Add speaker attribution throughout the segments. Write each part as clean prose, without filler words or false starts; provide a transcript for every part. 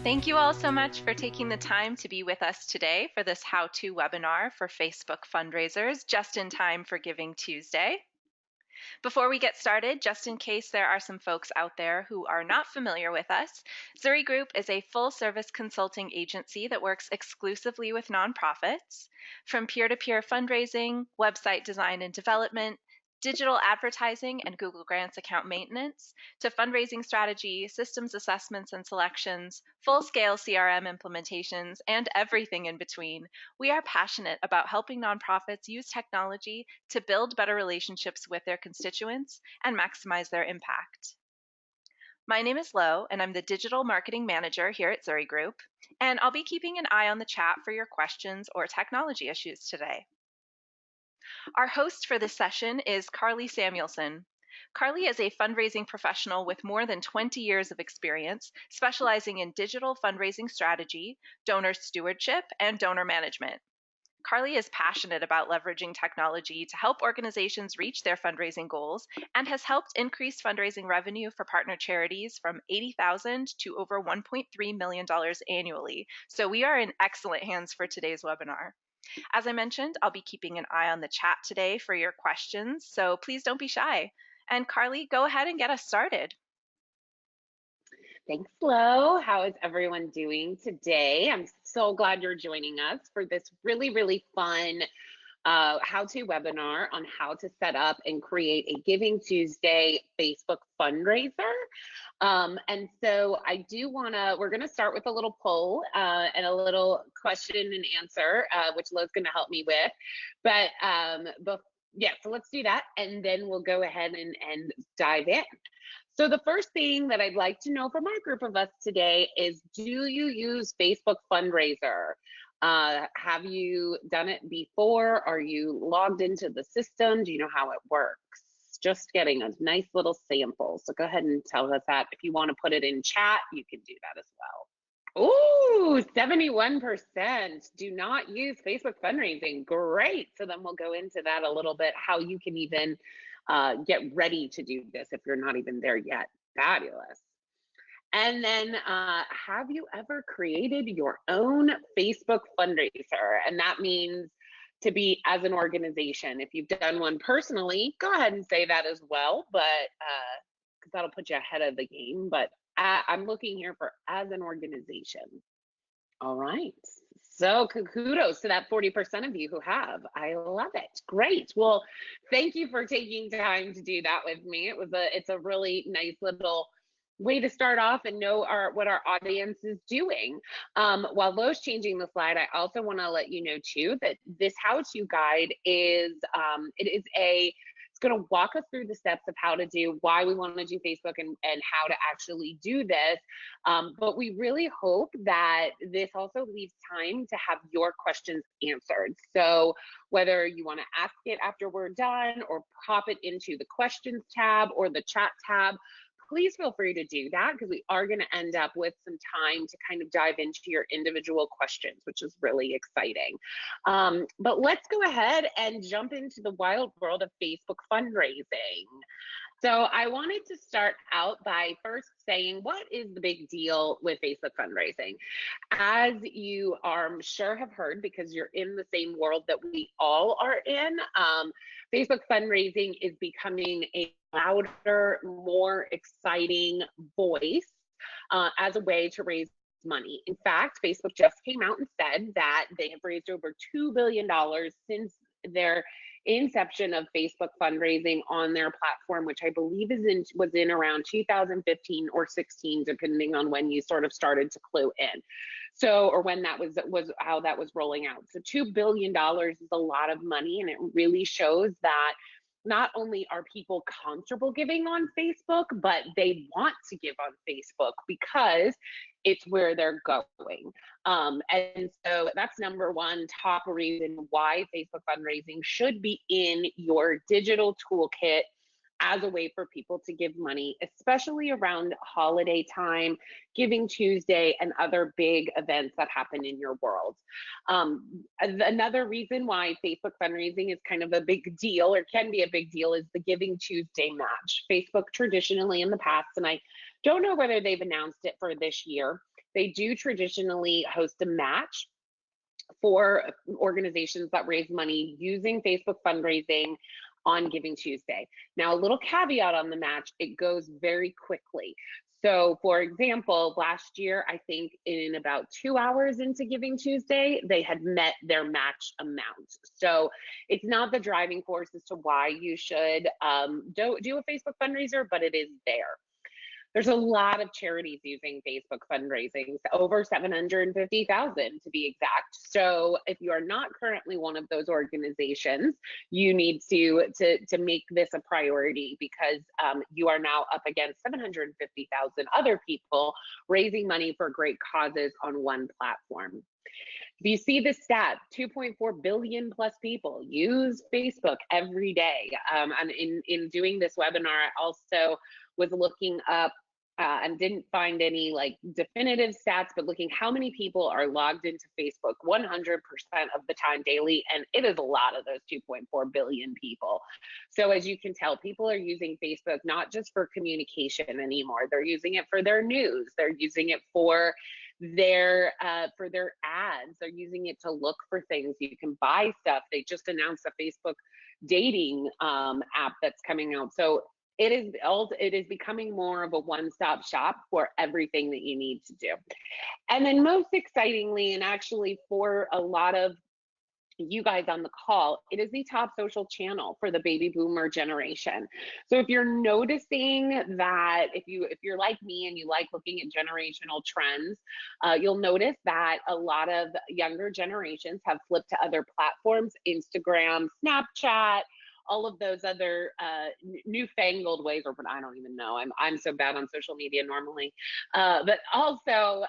Speaker 1: Thank you all so much for taking the time to be with us today for this how-to webinar for Facebook fundraisers, just in time for Giving Tuesday. Before we get started, just in case there are some folks out there who are not familiar with us, Zuri Group is a full-service consulting agency that works exclusively with nonprofits. From peer-to-peer fundraising, website design and development, digital advertising and Google Grants account maintenance, to fundraising strategy, systems assessments and selections, full-scale CRM implementations, and everything in between, we are passionate about helping nonprofits use technology to build better relationships with their constituents and maximize their impact. My name is Lo, and I'm the Digital Marketing Manager here at Zuri Group, and I'll be keeping an eye on the chat for your questions or technology issues today. Our host for this session is Carly Samuelson. Carly is a fundraising professional with more than 20 years of experience, specializing in digital fundraising strategy, donor stewardship, and donor management. Carly is passionate about leveraging technology to help organizations reach their fundraising goals and has helped increase fundraising revenue for partner charities from $80,000 to over $1.3 million annually. So we are in excellent hands for today's webinar. As I mentioned, I'll be keeping an eye on the chat today for your questions, so please don't be shy. And Carly, go ahead and get us started.
Speaker 2: Thanks, Lo. How is everyone doing today? I'm so glad you're joining us for this really fun how-to webinar on how to set up and create a Giving Tuesday Facebook fundraiser. And so we're gonna start with a little poll and a little question and answer, which Lo's gonna help me with. But yeah, so let's do that, and then we'll go ahead and dive in. So the first thing that I'd like to know from our group of us today is, do you use Facebook Fundraiser? Have you done it before? Are you logged into the system? Do you know how it works? Just getting a nice little sample. So go ahead and tell us that. If you want to put it in chat, you can do that as well. Ooh, 71% do not use Facebook fundraising. Great. So then we'll go into that a little bit, how you can even get ready to do this if you're not even there yet. Fabulous. And then have you ever created your own Facebook fundraiser? And that means to be as an organization. If you've done one personally, go ahead and say that as well, but because that'll put you ahead of the game. But I'm looking here for as an organization. All right. So kudos to that 40% of you who have. I love it. Great. Well, thank you for taking time to do that with me. It's a really nice little way to start off and know what our audience is doing. While Lo's changing the slide, I also want to let you know too that this how-to guide is it's going to walk us through the steps of how to do, why we want to do Facebook and how to actually do this. But we really hope that this also leaves time to have your questions answered. So whether you want to ask it after we're done or pop it into the questions tab or the chat tab, please feel free to do that, because we are going to end up with some time to kind of dive into your individual questions, which is really exciting. But let's go ahead and jump into the wild world of Facebook fundraising. So I wanted to start out by first saying, what is the big deal with Facebook fundraising? As you are sure have heard, because you're in the same world that we all are in, Facebook fundraising is becoming a louder, more exciting voice as a way to raise money. In fact, Facebook just came out and said that they have raised over $2 billion since their inception of Facebook fundraising on their platform, which I believe was in around 2015 or 16, depending on when you sort of started to clue in. So, or when that was how that was rolling out. So $2 billion is a lot of money, and it really shows that not only are people comfortable giving on Facebook, but they want to give on Facebook because it's where they're going. And so that's number one top reason why Facebook fundraising should be in your digital toolkit as a way for people to give money, especially around holiday time, Giving Tuesday, and other big events that happen in your world. Another reason why Facebook fundraising is kind of a big deal, or can be a big deal, is the Giving Tuesday match. Facebook traditionally in the past, and I don't know whether they've announced it for this year, they do traditionally host a match for organizations that raise money using Facebook fundraising on Giving Tuesday. Now, a little caveat on the match, it goes very quickly. So, for example, last year, I think in about 2 hours into Giving Tuesday, they had met their match amount. So, it's not the driving force as to why you should do a Facebook fundraiser, but it is there. There's a lot of charities using Facebook fundraising, over 750,000 to be exact. So if you are not currently one of those organizations, you need to make this a priority, because you are now up against 750,000 other people raising money for great causes on one platform. If you see the stat, 2.4 billion plus people use Facebook every day. And in doing this webinar, I also was looking up and didn't find any like definitive stats, but looking how many people are logged into Facebook 100% of the time daily, and it is a lot of those 2.4 billion people. So as you can tell, people are using Facebook not just for communication anymore. They're using it for their news. They're using it for their ads. They're using it to look for things. You can buy stuff. They just announced a Facebook dating app that's coming out. So it is becoming more of a one-stop shop for everything that you need to do. And then most excitingly, and actually for a lot of you guys on the call, it is the top social channel for the baby boomer generation. So if you're noticing that, if you're like me and you like looking at generational trends, you'll notice that a lot of younger generations have flipped to other platforms, Instagram, Snapchat, all of those other newfangled ways, or I don't even know. I'm so bad on social media normally, but also,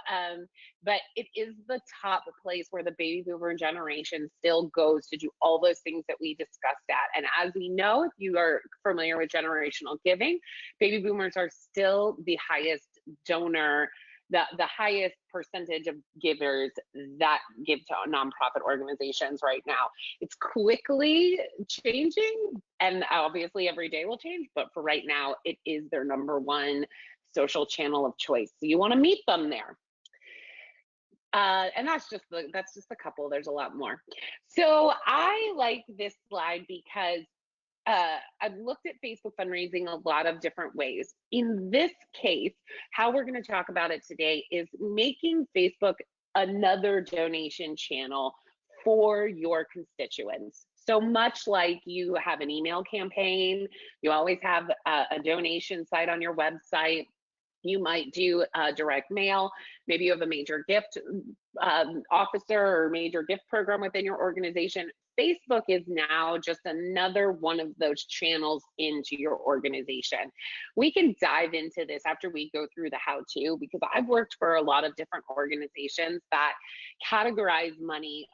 Speaker 2: but it is the top place where the baby boomer generation still goes to do all those things that we discussed at. And as we know, if you are familiar with generational giving, baby boomers are still the highest donor, the highest percentage of givers that give to nonprofit organizations right now. It's quickly changing, and obviously every day will change, but for right now, it is their number one social channel of choice. So you want to meet them there. And that's just a couple. There's a lot more. So I like this slide because I've looked at Facebook fundraising a lot of different ways. In this case, how we're going to talk about it today is making Facebook another donation channel for your constituents. So much like you have an email campaign, you always have a donation site on your website. You might do direct mail. Maybe you have a major gift officer or major gift program within your organization. Facebook is now just another one of those channels into your organization. We can dive into this after we go through the how-to, because I've worked for a lot of different organizations that categorize money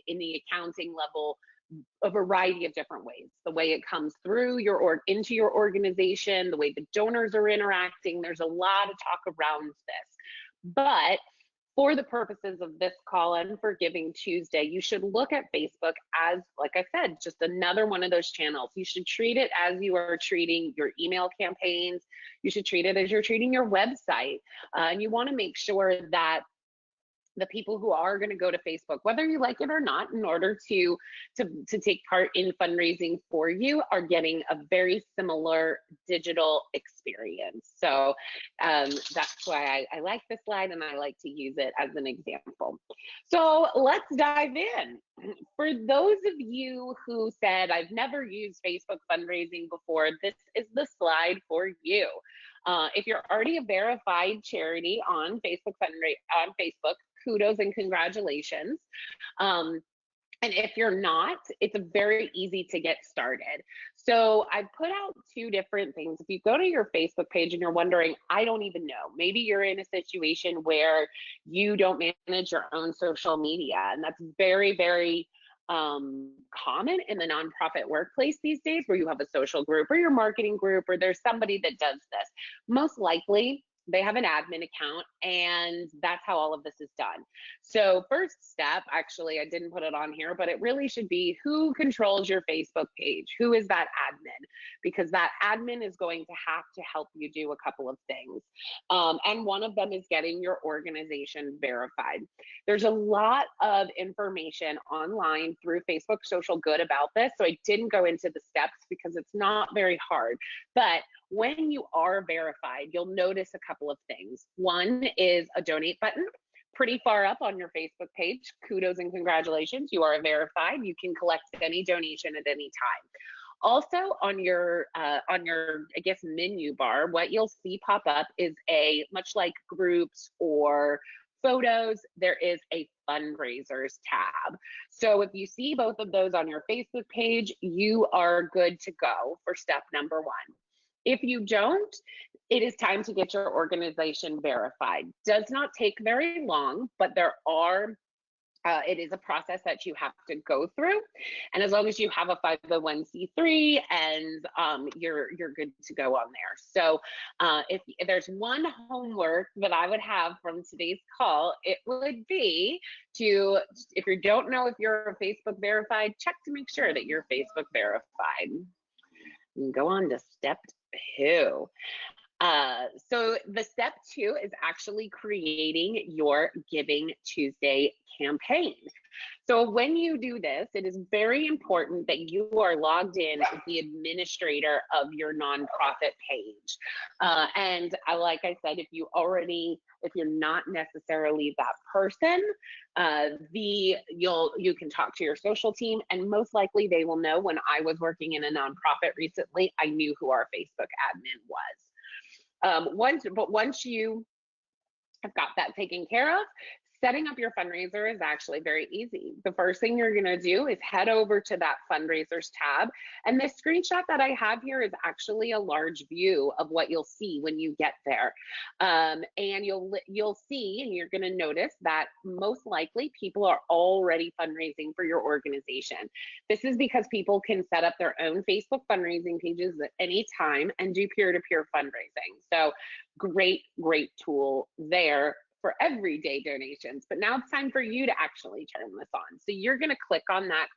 Speaker 2: in the accounting level a variety of different ways. The way it comes through into your organization, the way the donors are interacting. There's a lot of talk around this. But for the purposes of this call and for Giving Tuesday, you should look at Facebook as, like I said, just another one of those channels. You should treat it as you are treating your email campaigns. You should treat it as you're treating your website. And you want to make sure that the people who are going to go to Facebook, whether you like it or not, in order to take part in fundraising for you, are getting a very similar digital experience. So that's why I like this slide, and I like to use it as an example. So let's dive in. For those of you who said, I've never used Facebook fundraising before, this is the slide for you. If you're already a verified charity on Facebook, kudos and congratulations. And if you're not, it's very easy to get started. So I put out two different things. If you go to your Facebook page and you're wondering, I don't even know, maybe you're in a situation where you don't manage your own social media, and that's very, very common in the nonprofit workplace these days, where you have a social group or your marketing group, or there's somebody that does this. Most likely, they have an admin account, and that's how all of this is done. So first step, actually, I didn't put it on here, but it really should be who controls your Facebook page? Who is that admin? Because that admin is going to have to help you do a couple of things. And one of them is getting your organization verified. There's a lot of information online through Facebook Social Good about this, so I didn't go into the steps because it's not very hard. But when you are verified, you'll notice a couple of things. One is a donate button pretty far up on your Facebook page. Kudos and congratulations, you are verified. You can collect any donation at any time. Also on your I guess menu bar, what you'll see pop up is a, much like groups or photos, there is a fundraisers tab. So if you see both of those on your Facebook page, you are good to go for step number one. If you don't, it is time to get your organization verified. Does not take very long, but there are it is a process that you have to go through, and as long as you have a 501c3 and you're good to go on there. So if there's one homework that I would have from today's call, it would be to, if you don't know if you're Facebook verified, check to make sure that you're Facebook verified. And go on to step 2. So the step 2 is actually creating your Giving Tuesday campaign. So when you do this, it is very important that you are logged in as the administrator of your nonprofit page. And like I said, if you're not necessarily that person, you can talk to your social team, and most likely they will know. When I was working in a nonprofit recently, I knew who our Facebook admin was. Once you have got that taken care of, setting up your fundraiser is actually very easy. The first thing you're gonna do is head over to that fundraisers tab. And the screenshot that I have here is actually a large view of what you'll see when you get there. And you'll see, and you're gonna notice that most likely people are already fundraising for your organization. This is because people can set up their own Facebook fundraising pages at any time and do peer-to-peer fundraising. So great tool there for everyday donations. But now it's time for you to actually turn this on. So you're going to click on that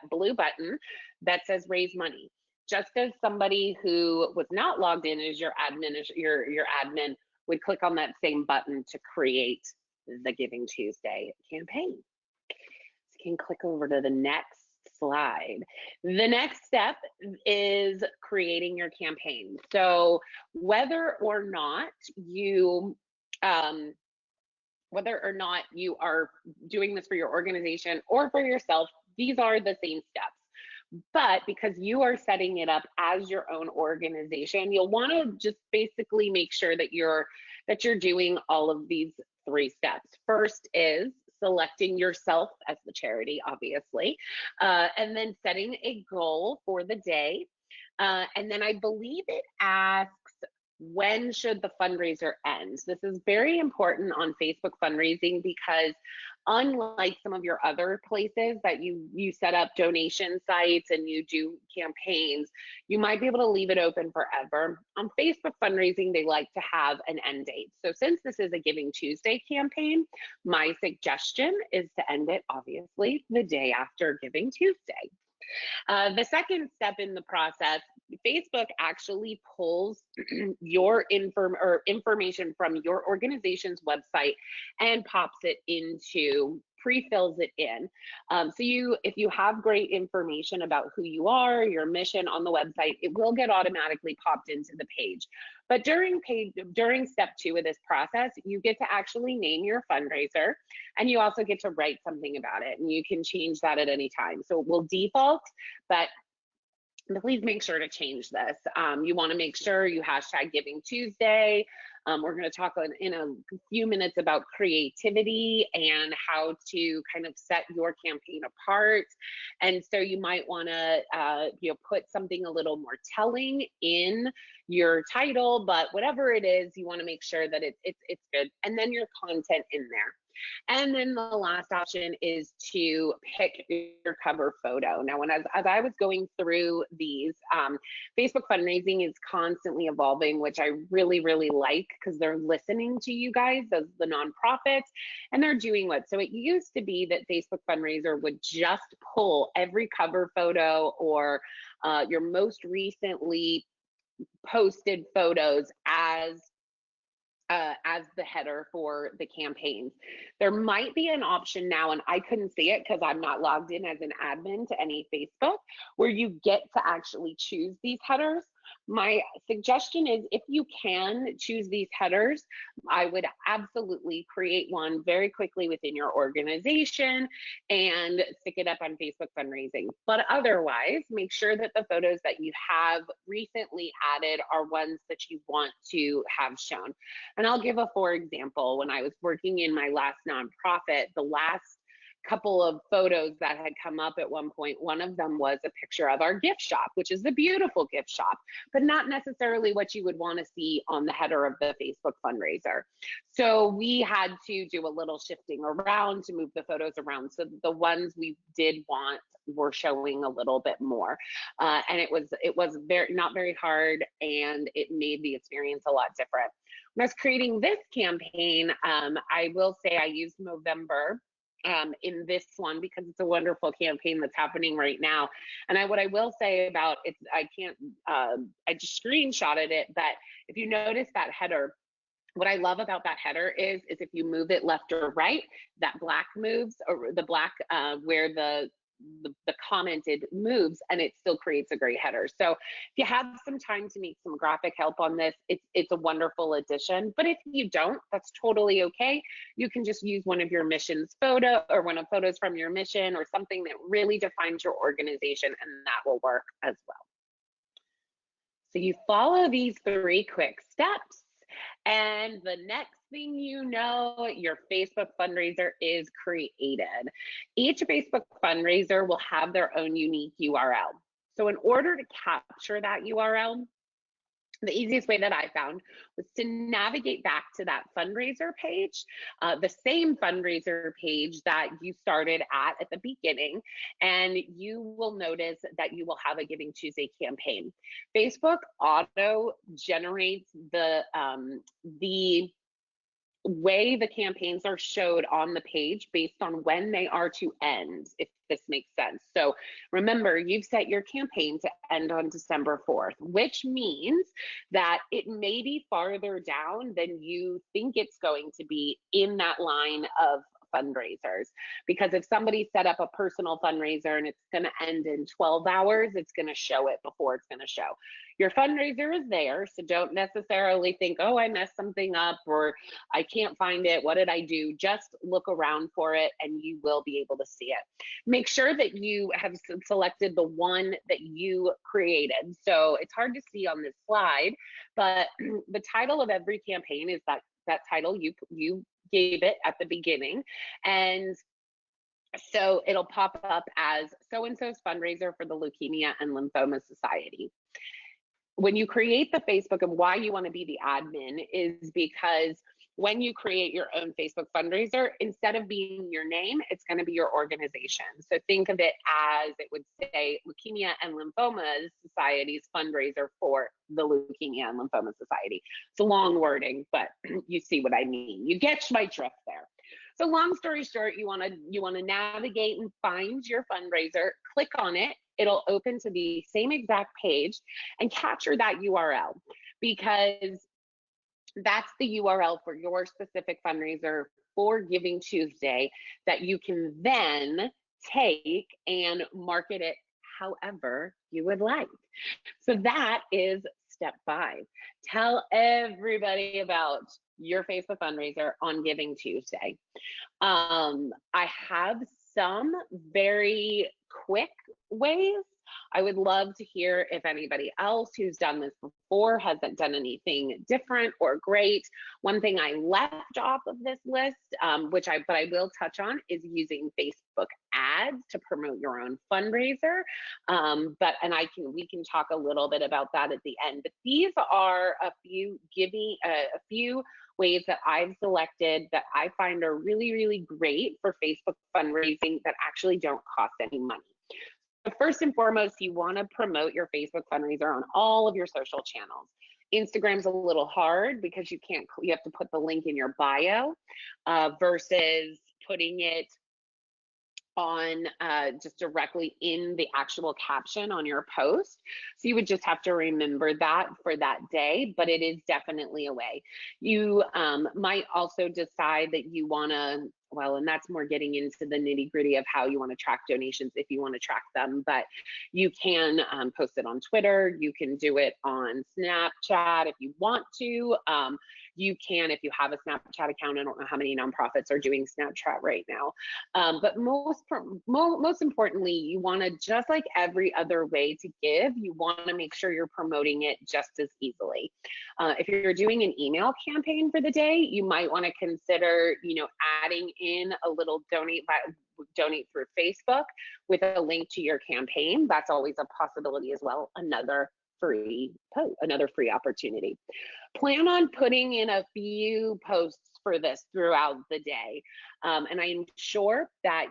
Speaker 2: blue button that says raise money. Just as somebody who was not logged in as your admin would click on that same button to create the Giving Tuesday campaign. So you can click over to the next slide. The next step is creating your campaign. So whether or not you are doing this for your organization or for yourself, these are the same steps. But because you are setting it up as your own organization, you'll want to just basically make sure that you're doing all of these 3 steps. First is selecting yourself as the charity, obviously, and then setting a goal for the day. And then I believe it asks, when should the fundraiser end? This is very important on Facebook fundraising because unlike some of your other places that you set up donation sites and you do campaigns, you might be able to leave it open forever. On Facebook fundraising, they like to have an end date. So since this is a Giving Tuesday campaign, my suggestion is to end it, obviously, the day after Giving Tuesday. The second step in the process, Facebook actually pulls your information from your organization's website and pops it into, pre-fills it in. So if you have great information about who you are, your mission on the website, it will get automatically popped into the page. But during step 2 of this process, you get to actually name your fundraiser, and you also get to write something about it, and you can change that at any time. So it will default, but please make sure to change this. You want to make sure you hashtag Giving Tuesday. We're going to talk in a few minutes about creativity and how to kind of set your campaign apart. And so you might want to put something a little more telling in your title, but whatever it is, you want to make sure that it's good. And then your content in there. And then the last option is to pick your cover photo. Now, as I was going through these, Facebook fundraising is constantly evolving, which I really, really like because they're listening to you guys as the nonprofits and they're doing what. So it used to be that Facebook fundraiser would just pull every cover photo or your most recently posted photos as the header for the campaigns. There might be an option now, and I couldn't see it because I'm not logged in as an admin to any Facebook, where you get to actually choose these headers. My suggestion is if you can choose these headers, I would absolutely create one very quickly within your organization and stick it up on Facebook fundraising. But otherwise, make sure that the photos that you have recently added are ones that you want to have shown. And I'll give a for example. When I was working in my last nonprofit, the last couple of photos that had come up at one point, one of them was a picture of our gift shop, which is a beautiful gift shop, but not necessarily what you would want to see on the header of the Facebook fundraiser. So we had to do a little shifting around to move the photos around. So the ones we did want were showing a little bit more. And it was not very hard, and it made the experience a lot different. When I was creating this campaign, I will say I used Movember in this one because it's a wonderful campaign that's happening right now. And what I will say about it, I just screenshotted it, but if you notice that header, what I love about that header is if you move it left or right, that black moves, or the black where the commented moves, and it still creates a great header. So if you have some time to make some graphic help on this, it's a wonderful addition. But if you don't, that's totally okay. You can just use one of your mission's photo or one of photos from your mission or something that really defines your organization, and that will work as well. So you follow these 3 quick steps, and the next thing you know, your Facebook fundraiser is created. Each Facebook fundraiser will have their own unique URL. So in order to capture that URL, the easiest way that I found was to navigate back to that fundraiser page, the same fundraiser page that you started at the beginning, and you will notice that you will have a Giving Tuesday campaign. Facebook auto generates the way the campaigns are showed on the page based on when they are to end, if this makes sense. So remember, you've set your campaign to end on December 4th, which means that it may be farther down than you think it's going to be in that line of fundraisers. Because if somebody set up a personal fundraiser and it's going to end in 12 hours, it's going to show it before it's going to show. Your fundraiser is there, so don't necessarily think, oh, I messed something up or I can't find it. What did I do? Just look around for it and you will be able to see it. Make sure that you have selected the one that you created. So it's hard to see on this slide, but the title of every campaign is that title you gave it at the beginning. And so it'll pop up as so-and-so's fundraiser for the Leukemia and Lymphoma Society. When you create the Facebook, and why you want to be the admin is because when you create your own Facebook fundraiser, instead of being your name, it's going to be your organization. So think of it as, it would say Leukemia and Lymphoma Society's fundraiser for the Leukemia and Lymphoma Society. It's a long wording, but you see what I mean. You get my drift there. So long story short, you want to navigate and find your fundraiser, click on it. It'll open to the same exact page and capture that URL, because that's the URL for your specific fundraiser for Giving Tuesday that you can then take and market it however you would like. So that is step 5. Tell everybody about your Facebook fundraiser on Giving Tuesday. I have some very quick ways. I would love to hear if anybody else who's done this before hasn't done anything different or great. One thing I left off of this list, but I will touch on, is using Facebook ads to promote your own fundraiser. We can talk a little bit about that at the end. But these are a few ways that I've selected that I find are really, really great for Facebook fundraising that actually don't cost any money. But first and foremost, you want to promote your Facebook fundraiser on all of your social channels. Instagram's a little hard because you have to put the link in your bio versus putting it on just directly in the actual caption on your post. So you would just have to remember that for that day, but it is definitely a way. You might also decide that you want to, well, and that's more getting into the nitty gritty of how you want to track donations if you want to track them, but you can post it on Twitter. You can do it on Snapchat if you want to. You can, if you have a Snapchat account. I don't know how many nonprofits are doing Snapchat right now. But most importantly, you want to, just like every other way to give, you want to make sure you're promoting it just as easily. If you're doing an email campaign for the day, you might want to consider, adding in a little donate through Facebook with a link to your campaign. That's always a possibility as well. Another free opportunity. Plan on putting in a few posts for this throughout the day. And I'm sure that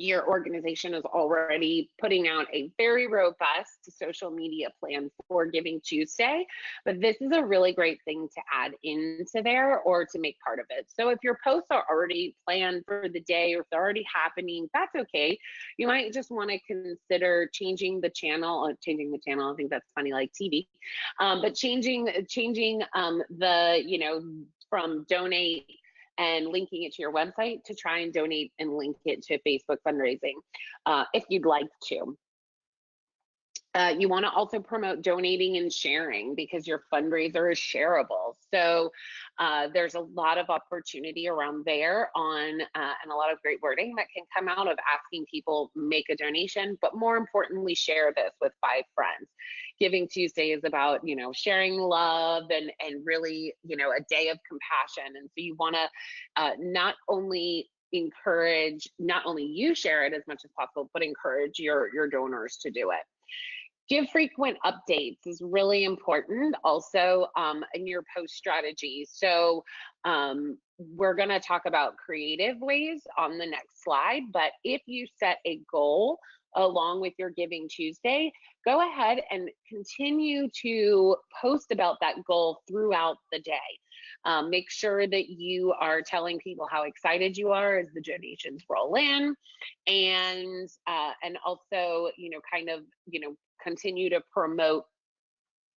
Speaker 2: your organization is already putting out a very robust social media plan for Giving Tuesday, but this is a really great thing to add into there or to make part of it. So if your posts are already planned for the day or if they're already happening, that's okay. You might just want to consider changing the channel. I think that's funny, like TV, but changing the, from donate and linking it to your website to try and donate and link it to Facebook fundraising if you'd like to. You want to also promote donating and sharing because your fundraiser is shareable. So there's a lot of opportunity around there and a lot of great wording that can come out of asking people make a donation, but more importantly, share this with 5 friends. Giving Tuesday is about, sharing love and really, a day of compassion. And so you want to not only you share it as much as possible, but encourage your donors to do it. Give frequent updates is really important also in your post strategy. So we're going to talk about creative ways on the next slide, but if you set a goal along with your Giving Tuesday, go ahead and continue to post about that goal throughout the day. Make sure that you are telling people how excited you are as the donations roll in, and also, continue to promote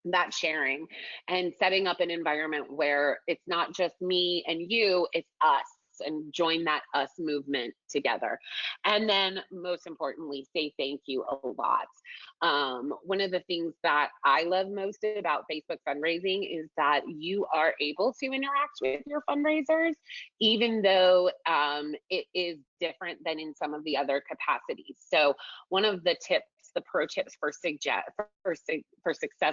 Speaker 2: that sharing and setting up an environment where it's not just me and you, it's us, and join that us movement together. And then most importantly, say thank you a lot. One of the things that I love most about Facebook fundraising is that you are able to interact with your fundraisers, even though it is different than in some of the other capacities. So one of the pro tips for success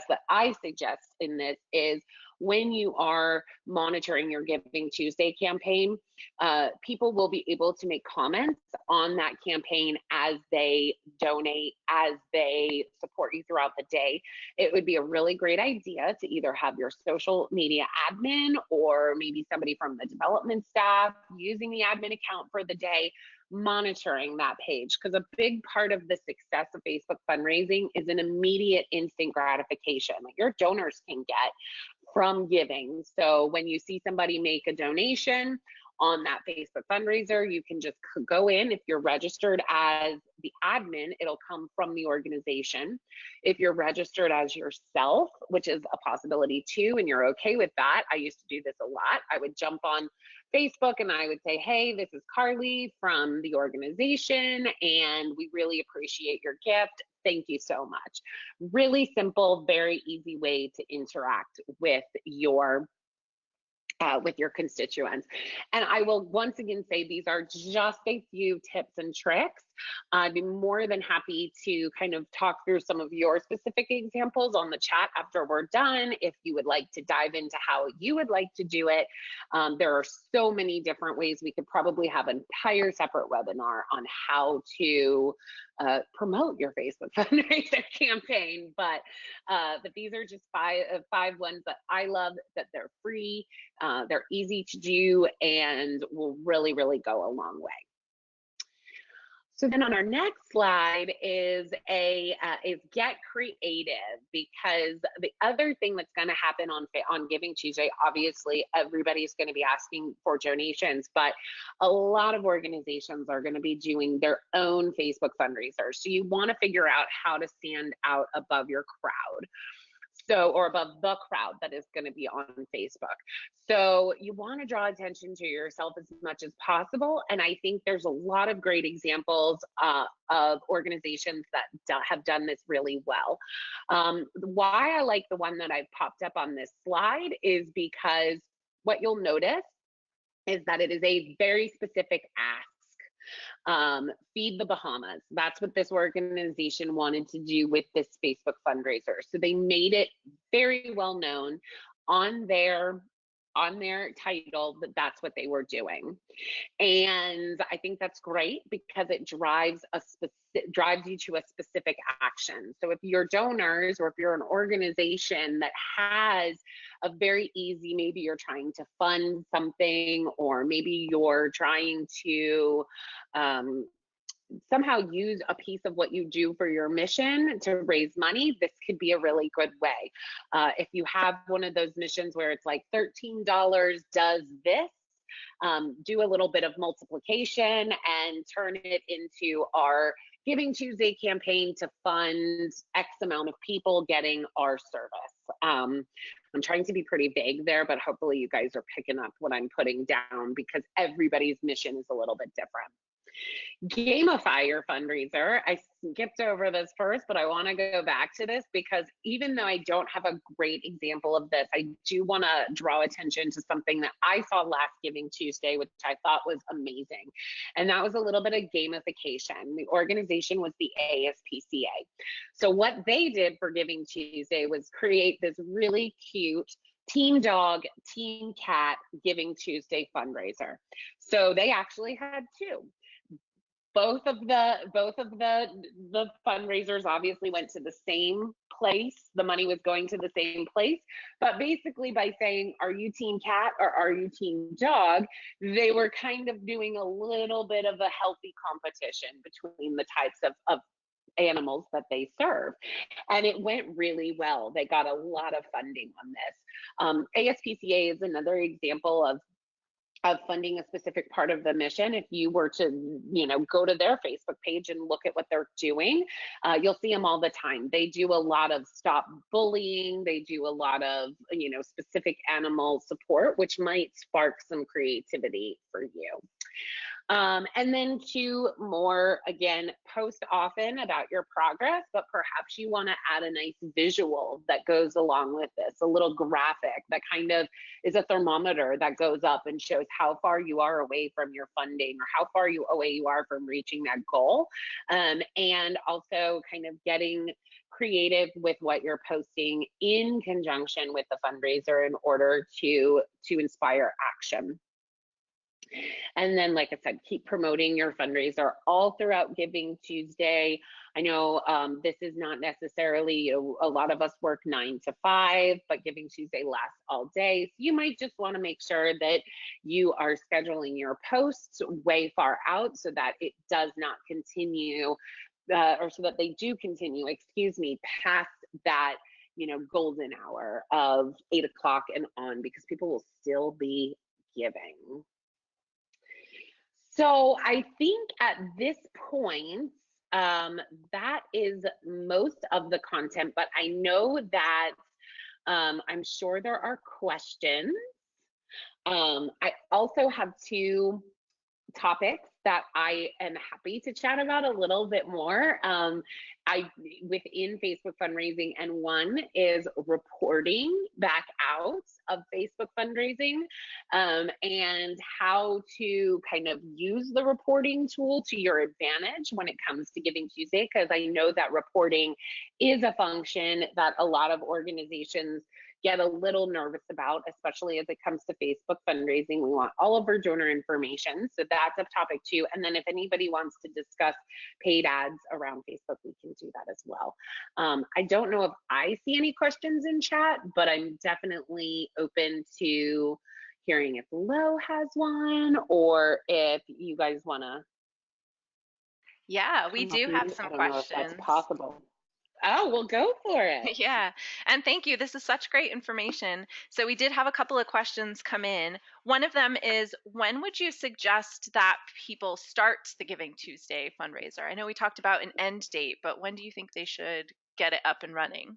Speaker 2: that I suggest in this is when you are monitoring your Giving Tuesday campaign, people will be able to make comments on that campaign as they donate, as they support you throughout the day. It would be a really great idea to either have your social media admin or maybe somebody from the development staff using the admin account for the day, monitoring that page, because a big part of the success of Facebook fundraising is an immediate instant gratification that your donors can get from giving. So when you see somebody make a donation on that Facebook fundraiser, you can just go in. If you're registered as the admin, it'll come from the organization. If you're registered as yourself, which is a possibility too, and you're okay with that, I used to do this a lot. I would jump on Facebook and I would say, hey, this is Carly from the organization, and we really appreciate your gift. Thank you so much. Really simple, very easy way to interact with your constituents. And I will once again say these are just a few tips and tricks I'd be more than happy to kind of talk through some of your specific examples on the chat after we're done, if you would like to dive into how you would like to do it. There are so many different ways. We could probably have an entire separate webinar on how to promote your Facebook fundraiser campaign, but these are just five ones that I love, that they're free, they're easy to do, and will really, really go a long way. So then on our next slide is get creative, because the other thing that's going to happen on Giving Tuesday, obviously everybody's going to be asking for donations, but a lot of organizations are going to be doing their own Facebook fundraisers. So you want to figure out how to stand out above your crowd. So, or above the crowd that is going to be on Facebook. So you want to draw attention to yourself as much as possible. And I think there's a lot of great examples of organizations that have done this really well. Why I like the one that I've popped up on this slide is because what you'll notice is that it is a very specific ask. Feed the Bahamas. That's what this organization wanted to do with this Facebook fundraiser. So they made it very well known on their title that that's what they were doing. And I think that's great because it drives you to a specific action. So if you're donors, or if you're an organization that has a very easy, maybe you're trying to fund something, or maybe you're trying to somehow use a piece of what you do for your mission to raise money, this could be a really good way. If you have one of those missions where it's like $13 does this, do a little bit of multiplication and turn it into our Giving Tuesday campaign to fund X amount of people getting our service. I'm trying to be pretty vague there, but hopefully you guys are picking up what I'm putting down, because everybody's mission is a little bit different. Gamify your fundraiser. I skipped over this first, but I want to go back to this because even though I don't have a great example of this, I do want to draw attention to something that I saw last Giving Tuesday, which I thought was amazing. And that was a little bit of gamification. The organization was the ASPCA. So what they did for Giving Tuesday was create this really cute Team Dog, Team Cat Giving Tuesday fundraiser. So they actually had two. Both of the fundraisers obviously went to the same place. The money was going to the same place, but basically by saying, are you Team Cat or are you Team Dog, they were kind of doing a little bit of a healthy competition between the types of animals that they serve. And it went really well. They got a lot of funding on this. ASPCA is another example of funding a specific part of the mission. If you were to, go to their Facebook page and look at what they're doing, you'll see them all the time. They do a lot of stop bullying. They do a lot of, specific animal support, which might spark some creativity for you. And then two more, again, post often about your progress, but perhaps you want to add a nice visual that goes along with this, a little graphic that kind of is a thermometer that goes up and shows how far you are away from your funding, or how far away you are from reaching that goal. And also kind of getting creative with what you're posting in conjunction with the fundraiser in order to inspire action. And then, like I said, keep promoting your fundraiser all throughout Giving Tuesday. I know this is not necessarily, a lot of us work 9 to 5, but Giving Tuesday lasts all day. So you might just want to make sure that you are scheduling your posts way far out so that it does not continue, or so that they do continue, past that golden hour of 8 o'clock and on, because people will still be giving. So I think at this point, that is most of the content, but I know that I'm sure there are questions. I also have two topics that I am happy to chat about a little bit more. I within Facebook fundraising, and one is reporting back out of Facebook fundraising, and how to kind of use the reporting tool to your advantage when it comes to Giving Tuesday, because I know that reporting is a function that a lot of organizations get a little nervous about, especially as it comes to Facebook fundraising. We want all of our donor information. So that's a topic too. And then if anybody wants to discuss paid ads around Facebook, we can do that as well. I don't know if I see any questions in chat, but I'm definitely open to hearing if Lo has one, or if you guys want to
Speaker 1: Yeah, we
Speaker 2: come off
Speaker 1: do have
Speaker 2: mute.
Speaker 1: some
Speaker 2: I don't know if that's
Speaker 1: questions.
Speaker 2: possible. Oh, well, go for it.
Speaker 1: Yeah, and thank you. This is such great information. So we did have a couple of questions come in. One of them is, when would you suggest that people start the Giving Tuesday fundraiser? I know we talked about an end date, but when do you think they should get it up and running?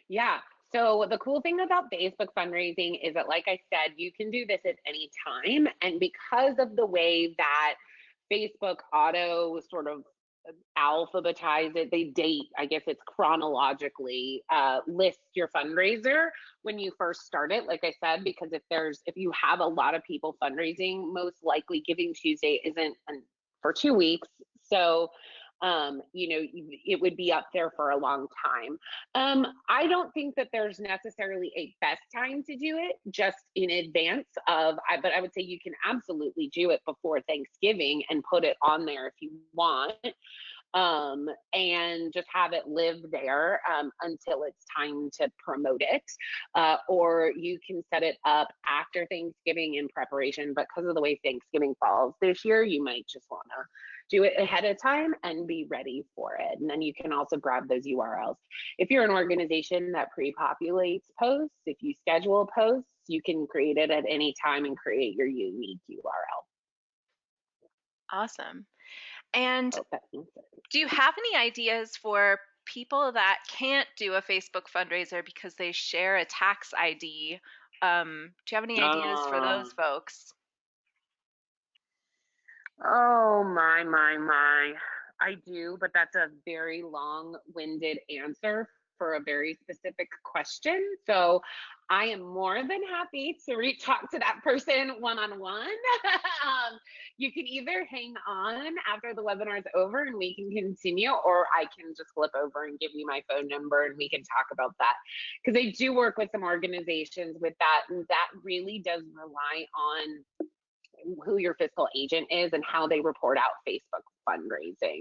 Speaker 2: Yeah. So the cool thing about Facebook fundraising is that, like I said, you can do this at any time. And because of the way that Facebook auto sort of alphabetize it, they date, I guess it's chronologically, list your fundraiser when you first start it, like I said, because if you have a lot of people fundraising, most likely Giving Tuesday isn't for 2 weeks. So it would be up there for a long time. I don't think that there's necessarily a best time to do it just in advance but I would say you can absolutely do it before Thanksgiving and put it on there if you want, and just have it live there until it's time to promote it. Or you can set it up after Thanksgiving in preparation, but because of the way Thanksgiving falls this year, you might just want to do it ahead of time and be ready for it. And then you can also grab those URLs. If you're an organization that pre-populates posts, if you schedule posts, you can create it at any time and create your unique URL.
Speaker 1: Awesome. And
Speaker 2: Hope that answers.
Speaker 1: do you have any ideas for people that can't do a Facebook fundraiser because they share a tax ID? Do you have any ideas for those folks?
Speaker 2: Oh, my. I do, but that's a very long-winded answer for a very specific question. So I am more than happy to talk to that person one-on-one. You can either hang on after the webinar is over and we can continue, or I can just flip over and give you my phone number and we can talk about that. Because I do work with some organizations with that, and that really does rely on who your fiscal agent is and how they report out Facebook fundraising.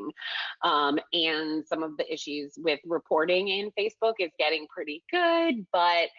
Speaker 2: And some of the issues with reporting in Facebook is getting pretty good, but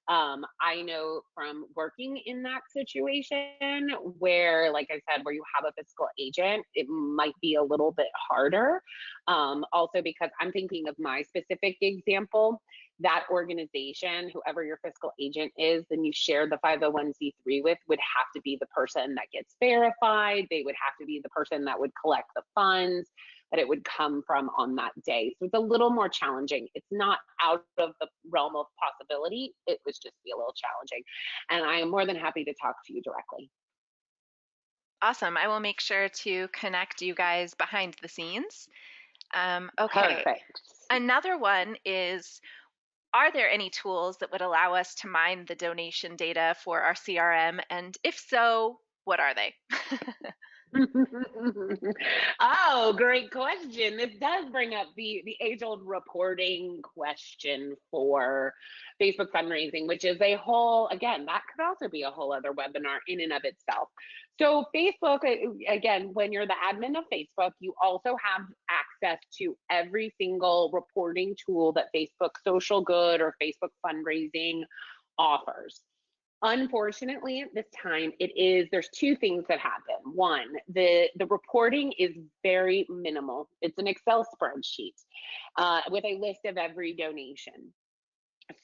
Speaker 2: I know from working in that situation where, like I said, where you have a fiscal agent, it might be a little bit harder. Also because I'm thinking of my specific example, that organization, whoever your fiscal agent is, then you share the 501c3 with, would have to be the person that gets verified. They would have to be the person that would collect the funds that it would come from on that day. So it's a little more challenging. It's not out of the realm of possibility. It would just be a little challenging. And I am more than happy to talk to you directly.
Speaker 1: Awesome. I will make sure to connect you guys behind the scenes. Okay.
Speaker 2: Perfect.
Speaker 1: Another one is, are there any tools that would allow us to mine the donation data for our CRM? And if so, what are they?
Speaker 2: Oh, great question. This does bring up the age-old reporting question for Facebook fundraising, which is a whole, again, that could also be a whole other webinar in and of itself. So Facebook, again, when you're the admin of Facebook, you also have access to every single reporting tool that Facebook Social Good or Facebook Fundraising offers. Unfortunately, at this time, there's two things that happen. One, the reporting is very minimal. It's an Excel spreadsheet with a list of every donation.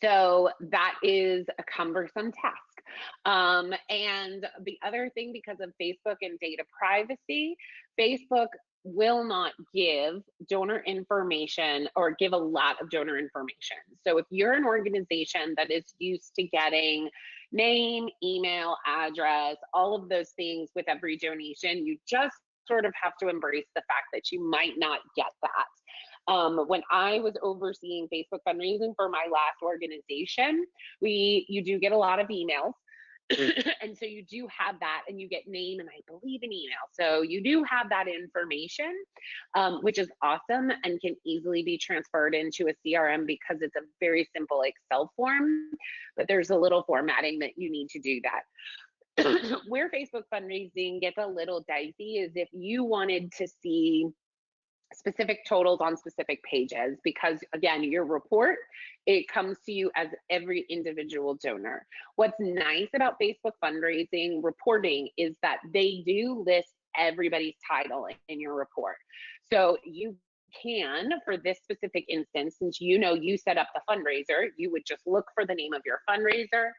Speaker 2: So that is a cumbersome task. And the other thing, because of Facebook and data privacy, Facebook will not give donor information or give a lot of donor information. So if you're an organization that is used to getting name, email, address, all of those things with every donation, you just sort of have to embrace the fact that you might not get that. When I was overseeing Facebook fundraising for my last organization, you do get a lot of emails. And so you do have that, and you get name and I believe an email. So you do have that information, which is awesome and can easily be transferred into a CRM because it's a very simple Excel form, but there's a little formatting that you need to do that. Where Facebook fundraising gets a little dicey is if you wanted to see specific totals on specific pages, because again, your report, it comes to you as every individual donor. What's nice about Facebook fundraising reporting is that they do list everybody's title in your report. So you can, for this specific instance, since you know you set up the fundraiser, you would just look for the name of your fundraiser,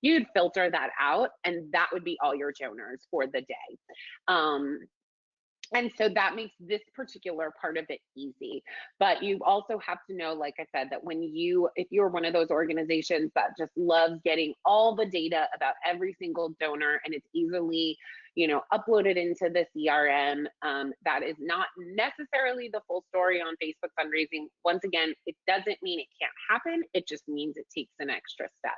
Speaker 2: you'd filter that out, and that would be all your donors for the day. And so that makes this particular part of it easy. But you also have to know, like I said, that if you're one of those organizations that just loves getting all the data about every single donor and it's easily, uploaded into the CRM, that is not necessarily the full story on Facebook fundraising. Once again, it doesn't mean it can't happen. It just means it takes an extra step.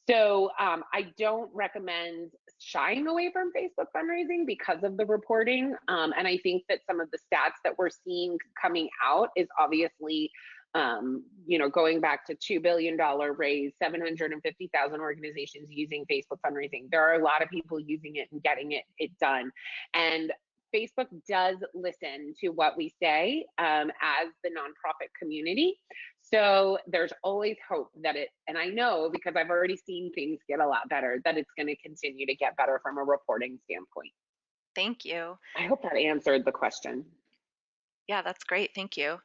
Speaker 2: So I don't recommend shying away from Facebook fundraising because of the reporting. And I think that some of the stats that we're seeing coming out is obviously, going back to $2 billion raise, 750,000 organizations using Facebook fundraising. There are a lot of people using it and getting it done. And Facebook does listen to what we say as the nonprofit community. So there's always hope that and I know because I've already seen things get a lot better, that it's going to continue to get better from a reporting standpoint.
Speaker 1: Thank you.
Speaker 2: I hope that answered the question.
Speaker 1: Yeah, that's great. Thank you.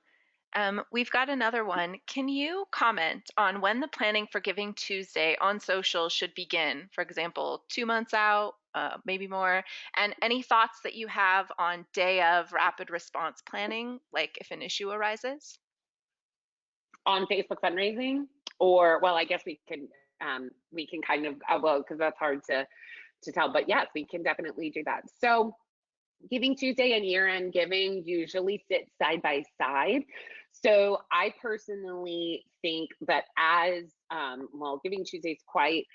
Speaker 1: We've got another one. Can you comment on when the planning for Giving Tuesday on social should begin? For example, 2 months out, maybe more. And any thoughts that you have on day of rapid response planning, like if an issue arises?
Speaker 2: On Facebook fundraising, or well, I guess we can kind of well, because that's hard to tell. But yes, we can definitely do that. So Giving Tuesday and year-end giving usually sit side by side. So I personally think that Giving Tuesday is quite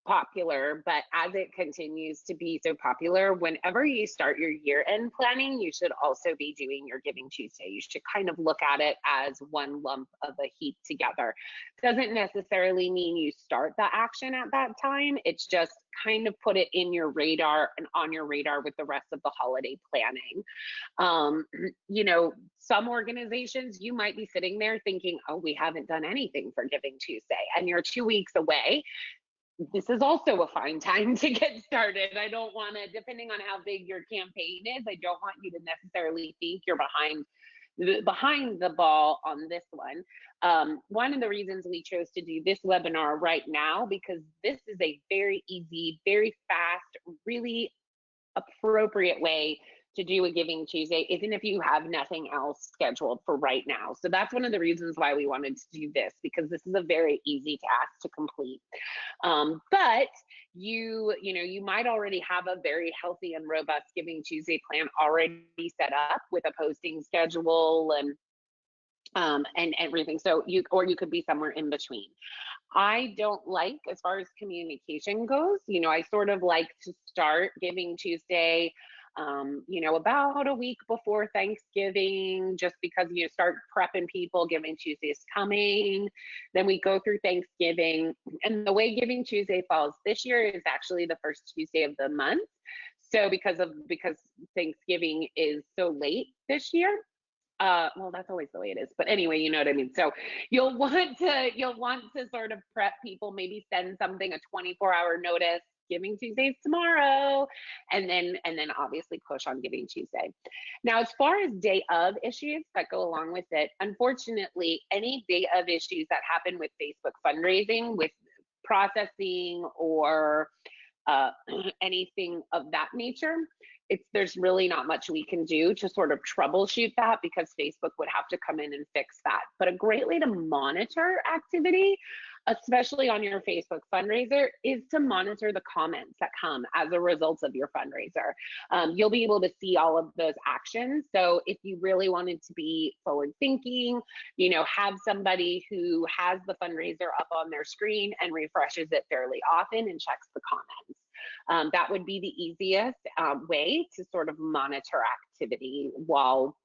Speaker 2: popular, but as it continues to be so popular, whenever you start your year-end planning, you should also be doing your Giving Tuesday. You should kind of look at it as one lump of a heap together. Doesn't necessarily mean you start the action at that time. It's just kind of put it in your radar and on your radar with the rest of the holiday planning. Some organizations, you might be sitting there thinking, oh, we haven't done anything for Giving Tuesday, and you're 2 weeks away. This is also a fine time to get started. I don't want to, depending on how big your campaign is, I don't want you to necessarily think you're behind the ball on this one. One of the reasons we chose to do this webinar right now, because this is a very easy, very fast, really appropriate way to do a Giving Tuesday, even if you have nothing else scheduled for right now. So that's one of the reasons why we wanted to do this, because this is a very easy task to complete. But you might already have a very healthy and robust Giving Tuesday plan already set up with a posting schedule and everything. So you could be somewhere in between. I don't like, as far as communication goes, I sort of like to start Giving Tuesday about a week before Thanksgiving, just because you start prepping people. Giving Tuesday is coming. Then we go through Thanksgiving. And the way Giving Tuesday falls this year is actually the first Tuesday of the month. So because Thanksgiving is so late this year, well, that's always the way it is, but anyway, you know what I mean. So you'll want to sort of prep people, maybe send something a 24-hour notice, Giving Tuesday's tomorrow, and then obviously push on Giving Tuesday. Now, as far as day of issues that go along with it, unfortunately, any day of issues that happen with Facebook fundraising, with processing or uh, anything of that nature, there's really not much we can do to sort of troubleshoot that, because Facebook would have to come in and fix that. But a great way to monitor activity, especially on your Facebook fundraiser, is to monitor the comments that come as a result of your fundraiser. You'll be able to see all of those actions. So if you really wanted to be forward thinking, have somebody who has the fundraiser up on their screen and refreshes it fairly often and checks the comments. That would be the easiest way to sort of monitor activity while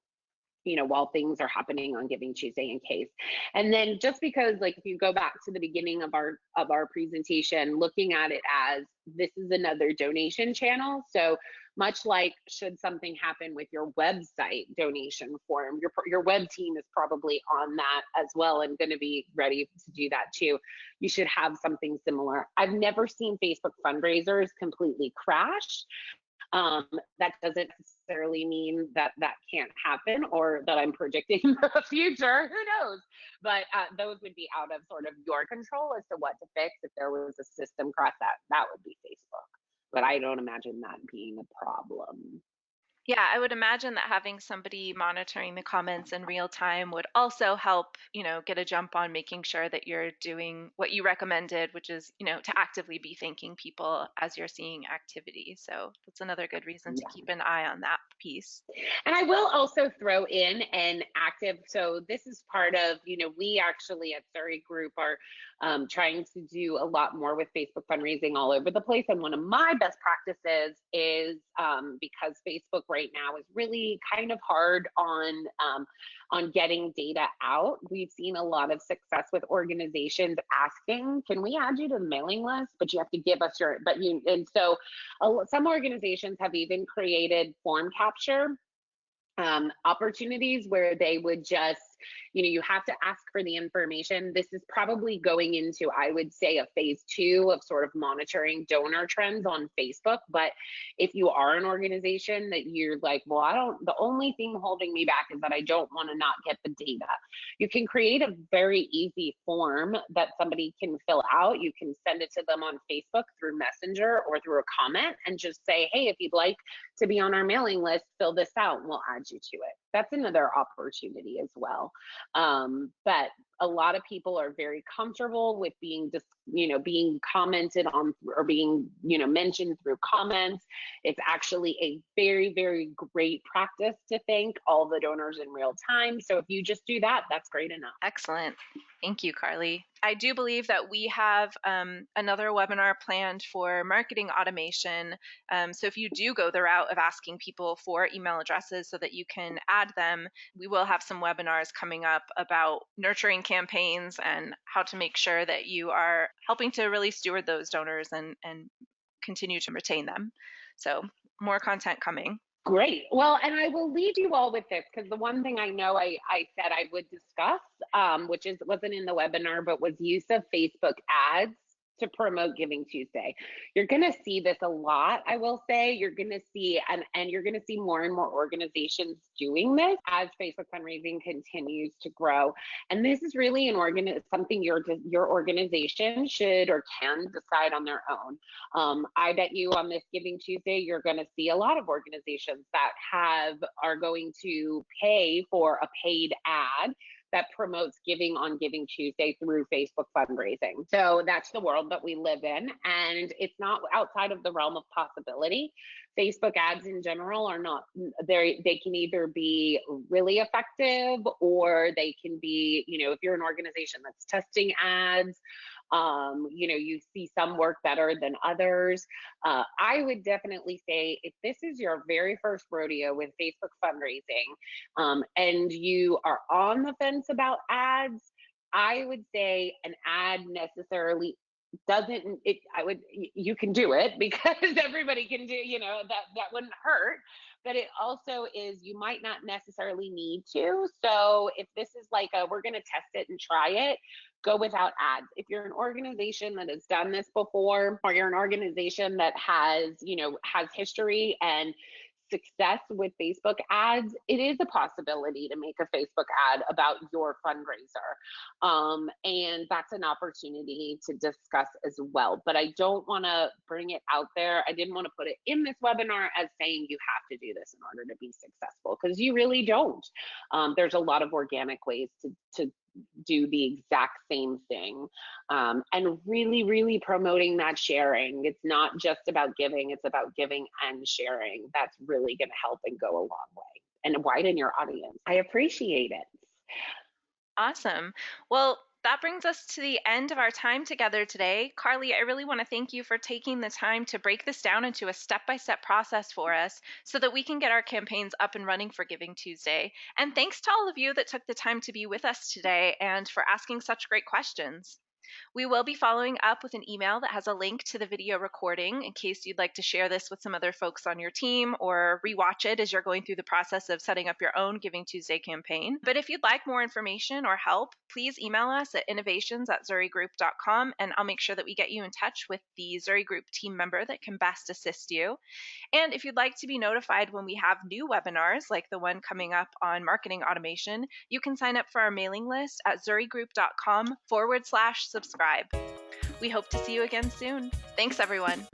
Speaker 2: things are happening on Giving Tuesday in case. And then just because, like, if you go back to the beginning of our presentation, looking at it as this is another donation channel. So much like should something happen with your website donation form, your web team is probably on that as well and going to be ready to do that too. You should have something similar. I've never seen Facebook fundraisers completely crash. That doesn't necessarily mean that that can't happen or that I'm predicting the future. Who knows? But those would be out of sort of your control as to what to fix. If there was a system crash, that would be Facebook. But I don't imagine that being a problem.
Speaker 1: Yeah, I would imagine that having somebody monitoring the comments in real time would also help, get a jump on making sure that you're doing what you recommended, which is, to actively be thanking people as you're seeing activity. So that's another good reason to
Speaker 2: Yeah.
Speaker 1: keep an eye on that piece.
Speaker 2: And I will also throw in an active. So this is part of, we actually at Zuri Group are trying to do a lot more with Facebook fundraising all over the place. And one of my best practices is because Facebook right now is really kind of hard on getting data out. We've seen a lot of success with organizations asking, can we add you to the mailing list? But you have to give us and so some organizations have even created form capture opportunities where they would just, you have to ask for the information. This is probably going into, I would say, a phase 2 of sort of monitoring donor trends on Facebook. But if you are an organization that you're like, well, the only thing holding me back is that I don't want to not get the data, you can create a very easy form that somebody can fill out. You can send it to them on Facebook through Messenger or through a comment and just say, hey, if you'd like to be on our mailing list, fill this out and we'll add you to it. That's another opportunity as well. But a lot of people are very comfortable with being being commented on or being, mentioned through comments. It's actually a very, very great practice to thank all the donors in real time. So if you just do that, that's great enough.
Speaker 1: Excellent. Thank you, Carly. I do believe that we have another webinar planned for marketing automation. So if you do go the route of asking people for email addresses so that you can add them, we will have some webinars coming up about nurturing campaigns and how to make sure that you are helping to really steward those donors and continue to retain them. So more content coming.
Speaker 2: Great. Well, and I will leave you all with this, because the one thing I know I said I would discuss, which wasn't in the webinar, but was use of Facebook ads to promote Giving Tuesday. You're going to see this a lot, I will say. You're going to see, and you're going to see more and more organizations doing this as Facebook fundraising continues to grow. And this is really something your organization should or can decide on their own. I bet you on this Giving Tuesday, you're going to see a lot of organizations that are going to pay for a paid ad that promotes giving on Giving Tuesday through Facebook fundraising. So that's the world that we live in, and it's not outside of the realm of possibility. Facebook ads in general are not, they can either be really effective, or they can be, if you're an organization that's testing ads, you see some work better than others. I would definitely say if this is your very first rodeo with Facebook fundraising, and you are on the fence about ads, I would say an ad necessarily you can do it because everybody can do, that wouldn't hurt. But it also is, you might not necessarily need to. So if this is like we're going to test it and try it, go without ads. If you're an organization that has done this before, or you're an organization that has history and success with Facebook ads, it is a possibility to make a Facebook ad about your fundraiser. And that's an opportunity to discuss as well. But I don't want to bring it out there. I didn't want to put it in this webinar as saying you have to do this in order to be successful, because you really don't. There's a lot of organic ways to do the exact same thing, and really promoting that sharing. It's not just about giving, it's about giving and sharing. That's really going to help and go a long way and widen your audience. I appreciate it.
Speaker 1: Awesome. Well, that brings us to the end of our time together today. Carly, I really want to thank you for taking the time to break this down into a step-by-step process for us so that we can get our campaigns up and running for Giving Tuesday. And thanks to all of you that took the time to be with us today and for asking such great questions. We will be following up with an email that has a link to the video recording in case you'd like to share this with some other folks on your team or rewatch it as you're going through the process of setting up your own Giving Tuesday campaign. But if you'd like more information or help, please email us at innovations@zurigroup.com, and I'll make sure that we get you in touch with the Zuri Group team member that can best assist you. And if you'd like to be notified when we have new webinars like the one coming up on marketing automation, you can sign up for our mailing list at zurigroup.com/subscribe. We hope to see you again soon. Thanks, everyone.